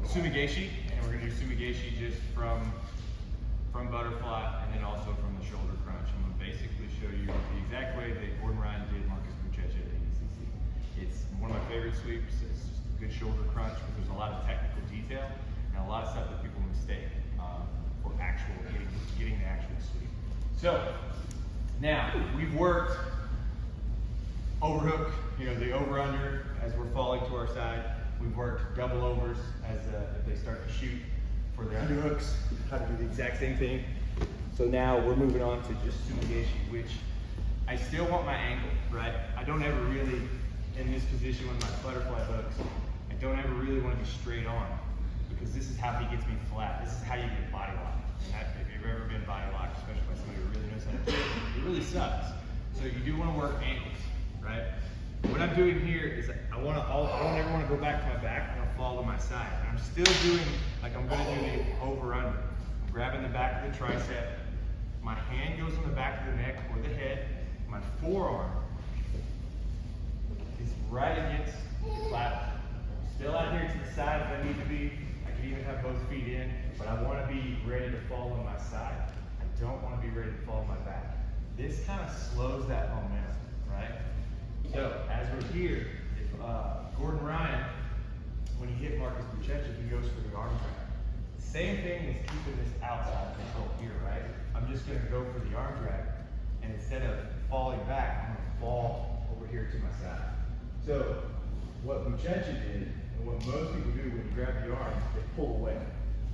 Sumi Gaeshi, and we're gonna do Sumi Gaeshi just from butterfly and then also from the shoulder crunch. I'm gonna basically show you the exact way that Gordon Ryan did Marcus Buchecha at ADCC. It's one of my favorite sweeps. It's just a good shoulder crunch, but there's a lot of technical detail and a lot of stuff that people mistake for actual getting the actual sweep. So now we've worked overhook, you know, the over under as we're falling to our side. We've worked double overs as if they start to shoot for their underhooks, how to do the exact same thing. So now we're moving on to just Sumi Gaeshi, which I still want my angle, right? I don't ever really, in this position with my butterfly hooks, I don't ever really want to be straight on because this is how he gets me flat. This is how you get body locked. And if you've ever been body locked, especially by somebody who really knows how to do it, it really sucks. So you do want to work angles, right? What I'm doing here is I don't ever want to go back to my back and I'll fall to my side. And I'm still doing like I'm going to do the over-under. I'm grabbing the back of the tricep. My hand goes on the back of the neck or the head. My forearm is right against the platform. Still out here to the side if I need to be. I can even have both feet in, but I want to be ready to fall on my side. I don't want to be ready to fall on my back. This kind of slows that momentum, right? So as we're here, if Gordon Ryan, when he hit Marcus Buchecha, he goes for the arm drag. Same thing as keeping this outside control here, right? I'm just going to go for the arm drag, and instead of falling back, I'm going to fall over here to my side. So what Buchecha did, and what most people do when you grab the arm, they pull away.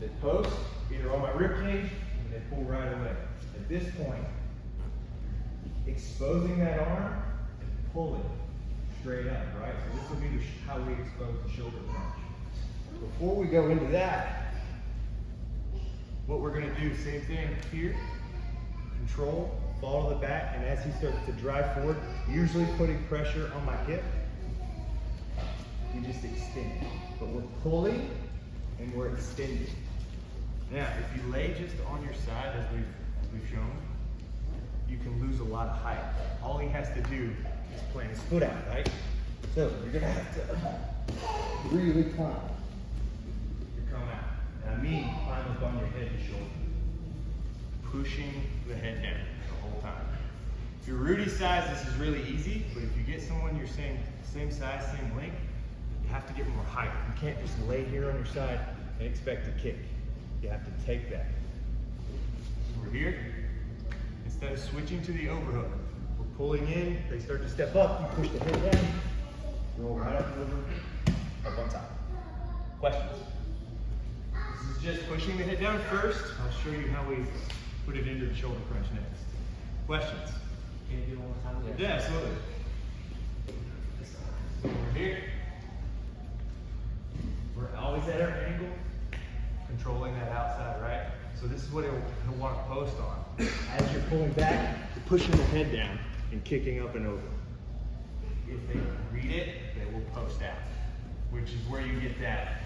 They post either on my rib cage, and they pull right away. At this point, exposing that arm, pull it straight up, right? So this will be how we expose the shoulder crunch. Before we go into that, what we're going to do, same thing here, control, fall to the back, and as he starts to drive forward, usually putting pressure on my hip, you just extend. But we're pulling and we're extending. Now, if you lay just on your side, as we've shown, you can lose a lot of height. All he has to do is plant his foot out, right? So you're gonna have to really climb to come out. And I mean climb up on your head and shoulder. Pushing the head down the whole time. If you're Rudy's size, this is really easy, but if you get someone your same size, same length, you have to get more height. You can't just lay here on your side and expect to kick. You have to take that. We're here. Instead of switching to the overhook, we're pulling in, they start to step up, you push the head down, roll right up over, up on top. Questions? This is just pushing the head down first. I'll show you how we put it into the shoulder crunch next. Questions? Can you do it one more time? Yeah, absolutely. So we're here. We're always at our angle, controlling that outside, right? So this is what he'll want to post on. As you're pulling back, you're pushing the head down and kicking up and over. If they read it, they will post out, which is where you get that.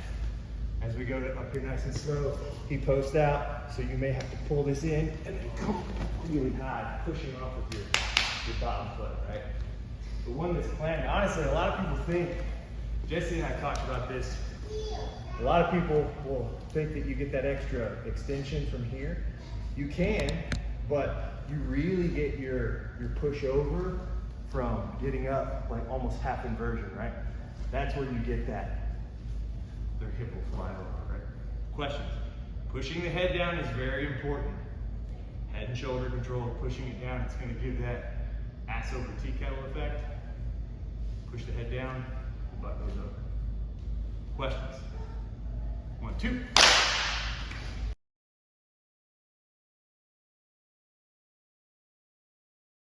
As we go up here nice and slow, he posts out, so you may have to pull this in and then come really high, pushing off with your bottom foot, right? The one that's planned, honestly, a lot of people think, Jesse and I talked about this, a lot of people will think that you get that extra extension from here. You can, but you really get your push over from getting up like almost half inversion, right? That's where you get that. Their hip will fly over, right? Questions? Pushing the head down is very important. Head and shoulder control, pushing it down, it's going to give that ass over tea kettle effect. Push the head down, the butt goes over. Questions? 1, 2.